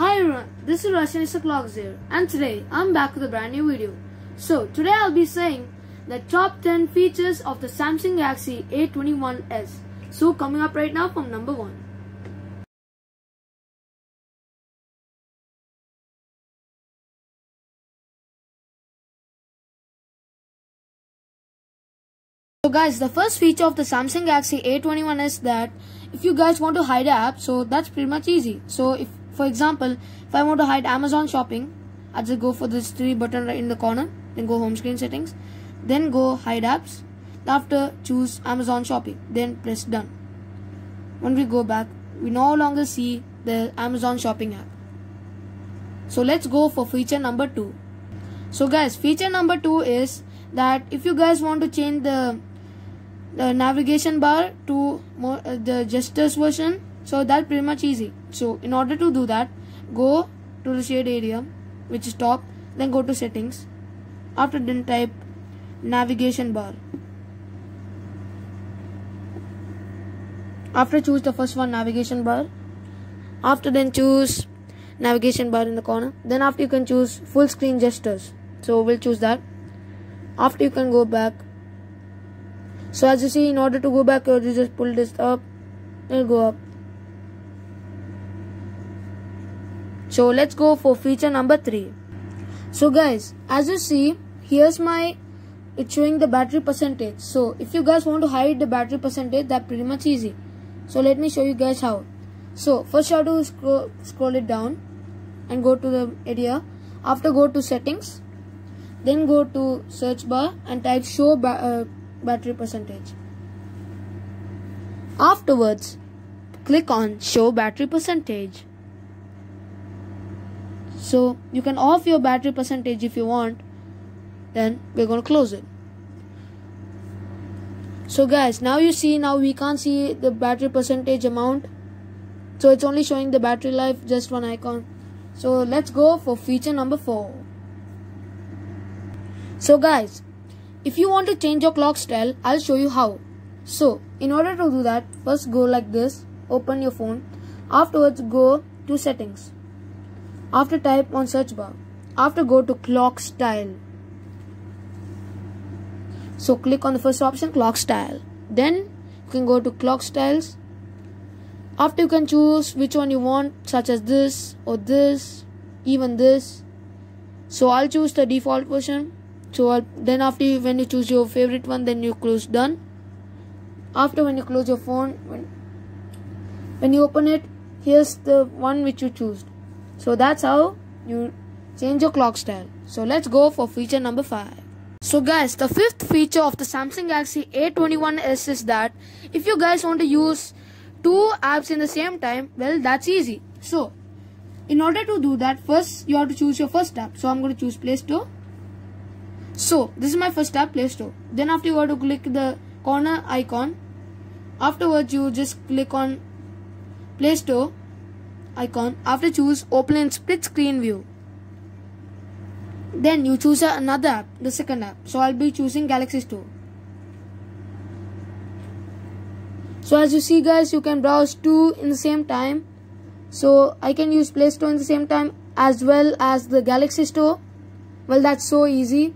Hi everyone, this is Rashanisa Clocks here, and today I'm back with a brand new video. So today I'll be saying the top 10 features of the Samsung Galaxy A21s. So coming up right now from number 1. So guys, the first feature of the Samsung Galaxy A21 is that if you guys want to hide an app, so that's pretty much easy. So if, for example, if I want to hide Amazon shopping, I just go for this 3 button right in the corner, then go home screen settings, then go hide apps. After choose Amazon shopping, then press done. When we go back, we no longer see the Amazon shopping app. So let's go for feature number 2. So guys, feature number 2 is that if you guys want to change the navigation bar to the gestures version, so that's pretty much easy. So in order to do that, go to the shade area, which is top, then go to settings. After then type navigation bar. After choose the first one, navigation bar. After then choose navigation bar in the corner. Then after you can choose full screen gestures. So we'll choose that. After you can go back. So as you see, in order to go back, you just pull this up, it'll go up. So let's go for feature number 3. So guys, as you see, here's it's showing the battery percentage. So if you guys want to hide the battery percentage, that's pretty much easy. So let me show you guys how. So first you have to scroll it down and go to the area. After go to settings, then go to search bar and type show battery percentage. Afterwards, click on show battery percentage. So you can off your battery percentage if you want. Then we're going to close it. So guys, now you see, now we can't see the battery percentage amount. So it's only showing the battery life, just one icon. So let's go for feature number 4. So guys, if you want to change your clock style, I'll show you how. So in order to do that, first go like this, open your phone. Afterwards go to settings. After type on search bar. After go to clock style. So click on the first option, clock style. Then you can go to clock styles. After you can choose which one you want, such as this or this, even this. So I'll choose the default version. So then after when you choose your favorite one, then you close done. After when you close your phone, when you open it, here's the one which you choose. So that's how you change your clock style. So let's go for feature number 5. So guys, the 5th feature of the Samsung Galaxy A21s is that if you guys want to use 2 apps in the same time, well, that's easy. So in order to do that, first you have to choose your first app. So I'm going to choose Play Store. So this is my first app, Play Store. Then after you have to click the corner icon. Afterwards you just click on Play Store icon. After choose open in split screen view. Then you choose another app, the second app. So I'll be choosing Galaxy Store. So as you see guys, you can browse 2 in the same time. So I can use Play Store in the same time as well as the Galaxy Store. Well, that's so easy.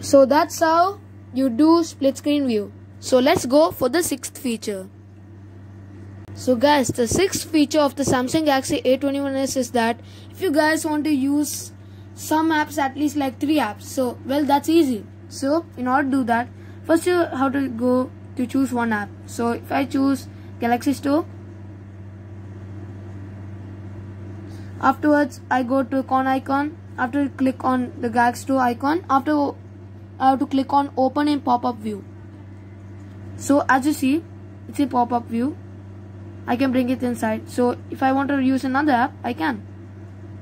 So that's how you do split screen view. So let's go for the 6th feature. So guys, the 6th feature of the Samsung Galaxy A21s is that if you guys want to use some apps, at least like 3 apps, so well, that's easy. So in order to do that, first you have to go to choose one app. So if I choose Galaxy Store, afterwards I go to corner icon. After click on the Galaxy Store icon, after I have to click on open in pop-up view. So as you see, it's in pop-up view. I can bring it inside. So if I want to use another app, I can.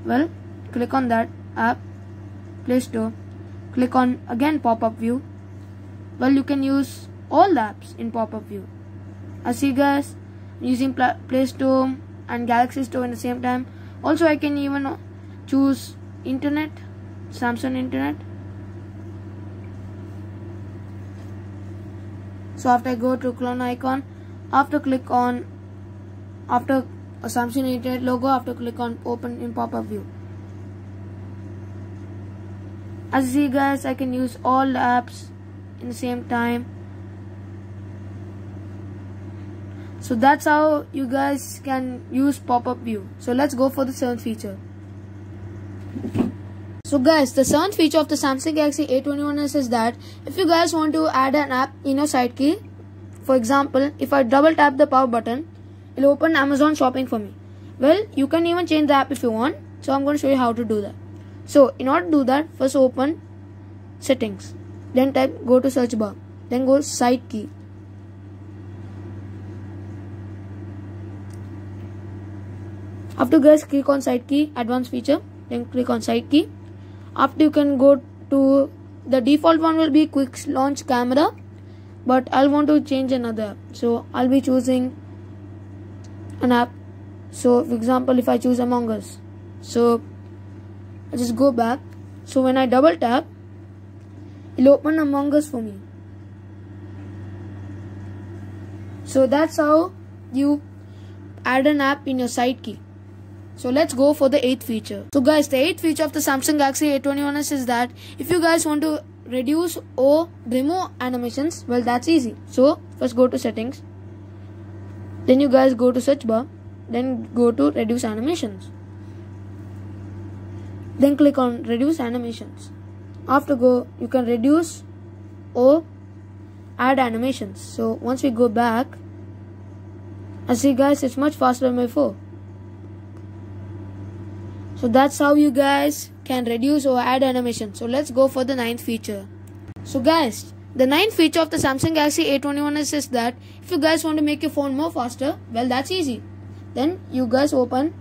Well, click on that app, Play Store. Click on again pop-up view. Well, you can use all the apps in pop-up view. As you guys, using Play Store and Galaxy Store in the same time. Also, I can even choose Internet, Samsung Internet. So after I go to clone icon, after click on after a Samsung Internet logo, after click on open in pop-up view. As you see guys, I can use all the apps in the same time. So that's how you guys can use pop-up view. So let's go for the 7th feature. So guys, the 7th feature of the Samsung Galaxy A21s is that if you guys want to add an app in your side key, for example, if I double tap the power button, it will open Amazon shopping for me. Well, you can even change the app if you want. So I'm going to show you how to do that. So in order to do that, first open settings, then type go to search bar, then go side key. After guys, click on side key, advanced feature, then click on side key. After you can go to the default one will be quick launch camera, but I'll want to change another app. So I'll be choosing an app. So for example, if I choose Among Us, so I just go back. So when I double tap, it'll open Among Us for me. So that's how you add an app in your side key. So let's go for the 8th feature. So guys, the 8th feature of the Samsung Galaxy A21s is that if you guys want to reduce or remove animations, well, that's easy. So first go to settings, then you guys go to search bar, then go to reduce animations, then click on reduce animations. After go, you can reduce or add animations. So once we go back, as see guys, it's much faster than before. So that's how you guys can reduce or add animation. So let's go for the 9th feature. So guys, the 9th feature of the Samsung Galaxy A21s is that if you guys want to make your phone more faster, well, that's easy. Then you guys open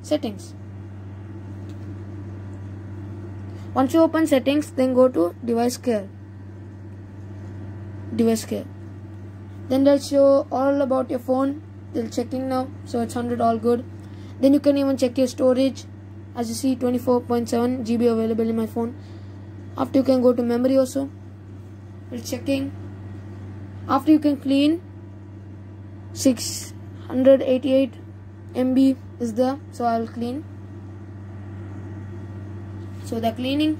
settings. Once you open settings, then go to device care. Then they'll show all about your phone. They'll checking now, so it's 100 all good. Then you can even check your storage. As you see, 24.7 GB available in my phone. After you can go to memory also. It's checking. After you can clean, 688 MB is there, so I'll clean. So the cleaning.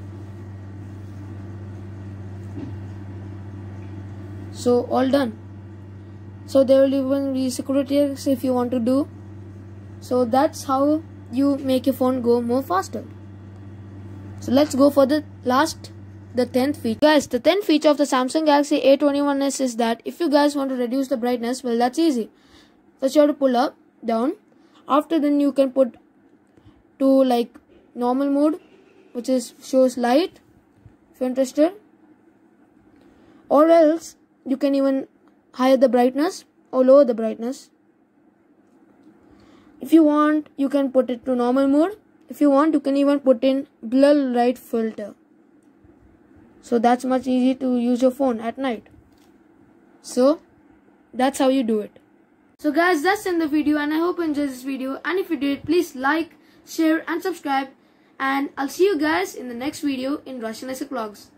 So all done. So there will even be security checks if you want to do. So that's how you make your phone go more faster. So let's go for the 10th feature. Guys, the 10th feature of the Samsung Galaxy A21s is that if you guys want to reduce the brightness, well, that's easy. First you have to pull up, down. After then you can put to like normal mode, which is shows light if you're interested. Or else you can even higher the brightness or lower the brightness. If you want, you can put it to normal mode. If you want, you can even put in blur light filter. So that's much easy to use your phone at night. So that's how you do it. So guys, that's in the video, and I hope you enjoyed this video. And if you did, please like, share and subscribe. And I'll see you guys in the next video in Russian Vlogs.